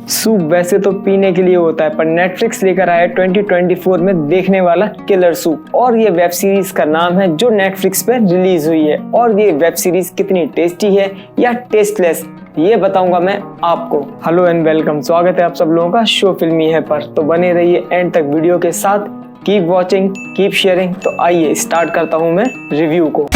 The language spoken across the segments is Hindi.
सूप वैसे तो पीने के लिए होता है, पर नेटफ्लिक्स लेकर आया 2024 में देखने वाला किलर सूप, और ये वेब सीरीज का नाम है जो नेटफ्लिक्स पे रिलीज हुई है। और ये वेब सीरीज कितनी टेस्टी है या टेस्टलेस, ये बताऊंगा मैं आपको। हेलो एंड वेलकम, स्वागत है आप सब लोगों का शो फिल्मी है पर। तो बने रहिए एंड तक वीडियो के साथ। Keep watching, keep sharing. तो आइए स्टार्ट करता हूं मैं रिव्यू को।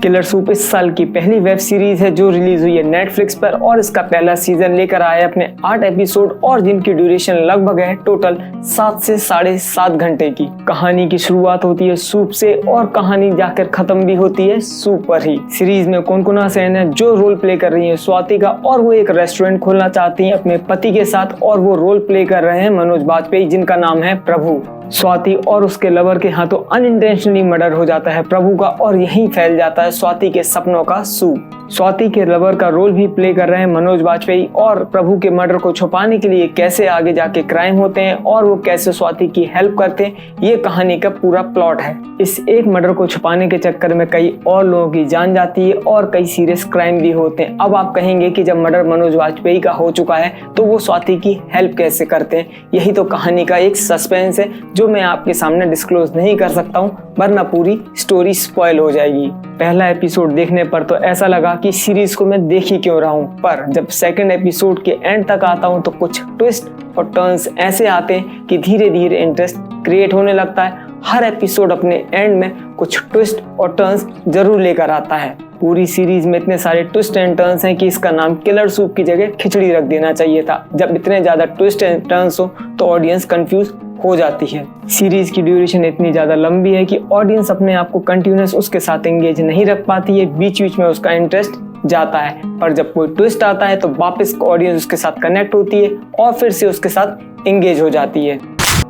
किलर सूप इस साल की पहली वेब सीरीज है जो रिलीज हुई है नेटफ्लिक्स पर, और इसका पहला सीजन लेकर आया है अपने 8 एपिसोड, और जिनकी ड्यूरेशन लगभग है टोटल 7 से 7.5 घंटे की। कहानी की शुरुआत होती है सूप से और कहानी जाकर खत्म भी होती है सूप पर ही। सीरीज में कोनकोना सेन है जो रोल प्ले कर रही है स्वाति का, और वो एक रेस्टोरेंट खोलना चाहती है अपने पति के साथ, और वो रोल प्ले कर रहे हैं मनोज बाजपेयी जिनका नाम है प्रभु। स्वाति और उसके लवर के हाथों अनइंटेंशनली मर्डर हो जाता है प्रभु का, और यहीं फैल जाता है स्वाति के सपनों का सूप। स्वाति के लवर का रोल भी प्ले कर रहे हैं मनोज बाजपेयी, और प्रभु के मर्डर को छुपाने के लिए कैसे आगे जाके क्राइम होते हैं और वो कैसे स्वाति की हेल्प करते हैं, ये कहानी का पूरा प्लॉट है। इस एक मर्डर को छुपाने के चक्कर में कई और लोगों की जान जाती है और कई सीरियस क्राइम भी होते हैं। अब आप कहेंगे कि जब मर्डर मनोज बाजपेयी का हो चुका है तो वो स्वाति की हेल्प कैसे करते हैं। यही तो कहानी का एक सस्पेंस है जो मैं आपके सामने डिस्क्लोज नहीं कर सकता हूँ, वरना पूरी स्टोरी स्पॉइल हो जाएगी। पहला एपिसोड देखने पर तो ऐसा लगा कि सीरीज को मैं देख ही क्यों रहा हूँ, पर जब सेकंड एपिसोड के एंड तक आता हूँ तो कुछ ट्विस्ट और टर्न्स ऐसे आते हैं कि धीरे धीरे इंटरेस्ट क्रिएट होने लगता है। हर एपिसोड अपने एंड में कुछ ट्विस्ट और टर्न्स जरूर लेकर आता है। पूरी सीरीज में इतने सारे ट्विस्ट एंड टर्न्स हैं कि इसका नाम किलर सूप की जगह खिचड़ी रख देना चाहिए था। जब इतने ज्यादा ट्विस्ट एंड टर्न्स हो तो ऑडियंस कंफ्यूज हो जाती है। सीरीज की ड्यूरेशन इतनी ज्यादा लंबी है कि ऑडियंस अपने आप को कंटिन्यूअस उसके साथ एंगेज नहीं रख पाती है, बीच बीच में उसका इंटरेस्ट जाता है। पर जब कोई ट्विस्ट आता है तो वापस ऑडियंस उसके साथ कनेक्ट होती है और फिर से उसके साथ एंगेज हो जाती है।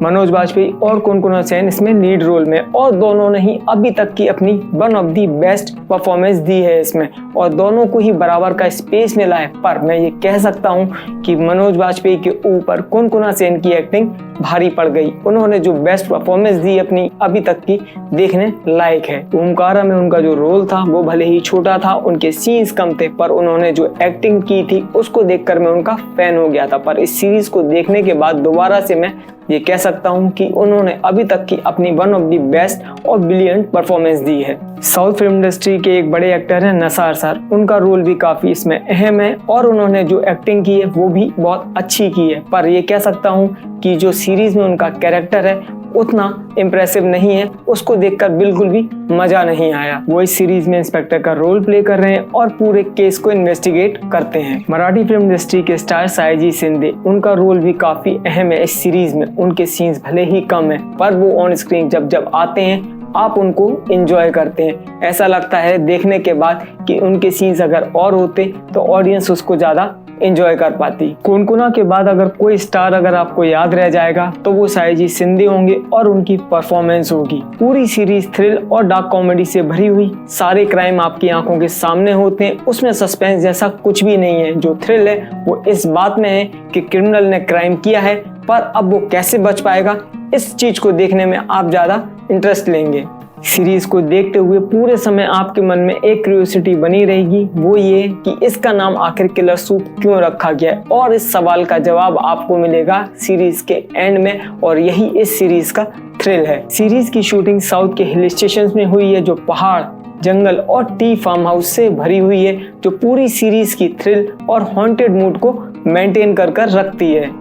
मनोज बाजपेयी और कोनकोना सेन इसमें लीड रोल में, और दोनों ने ही अभी तक की अपनी one of the best performance दी है इसमें, और दोनों को ही बराबर का स्पेस मिला है। पर मैं ये कह सकता हूँ कि मनोज बाजपेयी के ऊपर कोनकोना सेन की एक्टिंग भारी पड़ गई। उन्होंने जो बेस्ट परफॉर्मेंस दी अपनी अभी तक की, देखने लायक है। ओमकारा में उनका जो रोल था वो भले ही छोटा था, उनके सीन्स कम थे, पर उन्होंने जो एक्टिंग की थी उसको देखकर मैं उनका फैन हो गया था। पर इस सीरीज को देखने के बाद दोबारा से मैं ये कह सकता हूँ कि उन्होंने अभी तक की अपनी वन ऑफ द बेस्ट और ब्रिलियंट परफॉर्मेंस दी है। साउथ फिल्म इंडस्ट्री के एक बड़े एक्टर हैं नसार सर, उनका रोल भी काफी इसमें अहम है, और उन्होंने जो एक्टिंग की है वो भी बहुत अच्छी की है। पर ये कह सकता हूँ कि जो सीरीज में उनका कैरेक्टर है उतना इम्प्रेसिव नहीं है, उसको देखकर बिल्कुल भी मजा नहीं आया। वो इस सीरीज में इंस्पेक्टर का रोल प्ले कर रहे हैं और पूरे केस को इन्वेस्टिगेट करते हैं। मराठी फिल्म इंडस्ट्री के स्टार सायाजी शिंदे, उनका रोल भी काफी अहम है इस सीरीज में। उनके सीन्स भले ही कम है, पर वो ऑन स्क्रीन जब आते हैं आप उनको एंजॉय करते हैं। ऐसा लगता है देखने के बाद कि उनके सीन्स अगर और होते तो ऑडियंस उसको ज्यादा एंजॉय कर पाती। कोनकोना के बाद अगर कोई स्टार अगर आपको याद रह जाएगा तो वो सायाजी शिंदे होंगे, और उनकी परफॉर्मेंस होगी। पूरी सीरीज थ्रिल और डार्क कॉमेडी से भरी हुई, सारे क्राइम आपकी आंखों के सामने होते हैं, उसमें सस्पेंस जैसा कुछ भी नहीं है। जो थ्रिल है वो इस बात में है कि क्रिमिनल ने क्राइम किया है, पर अब वो कैसे बच पाएगा, इस चीज को देखने में आप ज्यादा इंटरेस्ट लेंगे। सीरीज को देखते हुए पूरे समय आपके मन में एक क्यूरियोसिटी बनी रहेगी, वो ये कि इसका नाम आखिर किलर सूप क्यों रखा गया है, और इस सवाल का जवाब आपको मिलेगा सीरीज के एंड में, और यही इस सीरीज का थ्रिल है। सीरीज की शूटिंग साउथ के हिल स्टेशन में हुई है, जो पहाड़, जंगल और टी फार्म हाउस से भरी हुई है, जो पूरी सीरीज की थ्रिल और हॉन्टेड मूड को मेंटेन कर रखती है।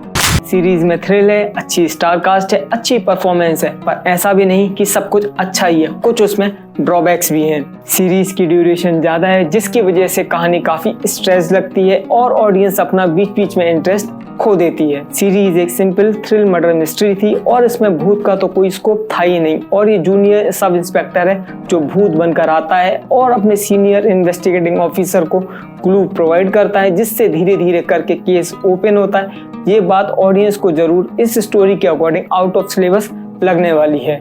सीरीज में थ्रिल है, अच्छी स्टार कास्ट है, अच्छी परफॉर्मेंस है, पर ऐसा भी नहीं कि सब कुछ अच्छा ही है, कुछ उसमें ड्रॉबैक्स भी हैं। सीरीज की ड्यूरेशन ज्यादा है जिसकी वजह से कहानी काफी स्ट्रेस लगती है और ऑडियंस अपना बीच बीच में इंटरेस्ट खो देती है। सीरीज एक सिंपल थ्रिल मर्डर मिस्ट्री थी, और इसमें भूत का तो कोई स्कोप था ही नहीं, और ये जूनियर सब इंस्पेक्टर है जो भूत बनकर आता है और अपने सीनियर इन्वेस्टिगेटिंग ऑफिसर को क्लू प्रोवाइड करता है, जिससे धीरे धीरे करके केस ओपन होता है। ये बात ऑडियंस को जरूर इस स्टोरी के अकॉर्डिंग आउट ऑफ सिलेबस लगने वाली है।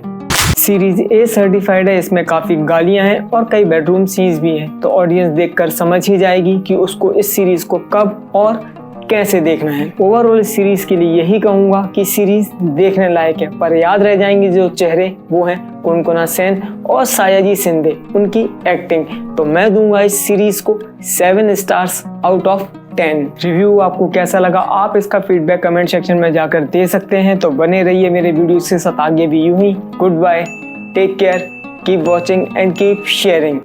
सीरीज ए सर्टिफाइड है, इसमें काफी गालियां हैं और कई बेडरूम सीन्स भी हैं, तो ऑडियंस देखकर समझ ही जाएगी कि उसको इस सीरीज को कब और कैसे देखना है। ओवरऑल इस सीरीज के लिए यही कहूंगा कि सीरीज देखने लायक है, पर याद रह जाएंगे जो चेहरे, वो हैं कोनकोना सेन और सायाजी शिंदे, उनकी एक्टिंग। तो मैं दूंगा इस सीरीज को 7 स्टार्स आउट ऑफ 10। रिव्यू आपको कैसा लगा, आप इसका फीडबैक कमेंट सेक्शन में जाकर दे सकते हैं। तो बने रहिए मेरे वीडियोस के साथ आगे भी यूं ही। Good bye, take care, keep watching and keep sharing.